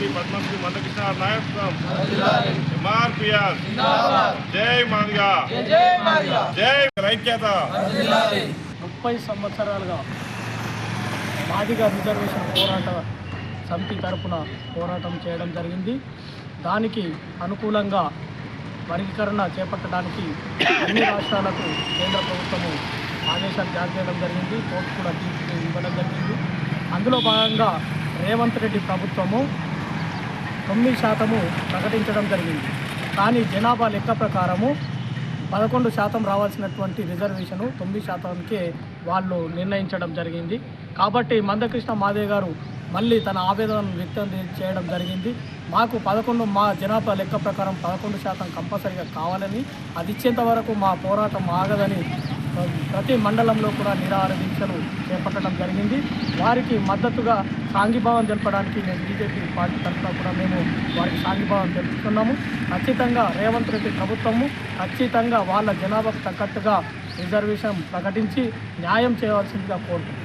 శ్రీ పద్మశ్రీ మందకృష్ణ నాయకత్వం ఎంఆర్పిఎస్ జై మాదిగా జై ఐక్యత. 30 సంవత్సరాలుగా మాదిగా రిజర్వేషన్ పోరాట సమితి తరపున పోరాటం చేయడం జరిగింది. దానికి అనుకూలంగా వర్గీకరణ చేపట్టడానికి అన్ని రాష్ట్రాలకు కేంద్ర ప్రభుత్వము ఆదేశాలు జారీ చేయడం జరిగింది. కోర్టు కూడా తీర్పు ఇవ్వడం జరిగింది. అందులో భాగంగా రేవంత్ రెడ్డి ప్రభుత్వము 9% ప్రకటించడం జరిగింది. కానీ జనాభా లెక్క ప్రకారము 11% రావాల్సినటువంటి రిజర్వేషను 9%కే వాళ్ళు నిర్ణయించడం జరిగింది. కాబట్టి మందకృష్ణ మాదిగ గారు మళ్ళీ తన ఆవేదనను వ్యక్తం చేయడం జరిగింది. మాకు మా జనాభా లెక్క ప్రకారం 11% కంపల్సరీగా కావాలని, అది ఇచ్చేంత వరకు మా పోరాటం ఆగదని ప్రతి మండలంలో కూడా నిరాహార దీక్షలు చేపట్టడం జరిగింది. వారికి మద్దతుగా సాంఘీభావం తెలపడానికి మేము బీజేపీ పార్టీ తరఫున కూడా మేము వారికి సాంఘీభావం తెలుపుతున్నాము. ఖచ్చితంగా రేవంత్ రెడ్డి ప్రభుత్వము ఖచ్చితంగా వాళ్ళ జనాభాకు తగ్గట్టుగా రిజర్వేషన్ ప్రకటించి న్యాయం చేయవలసిందిగా కోరుతున్నాము.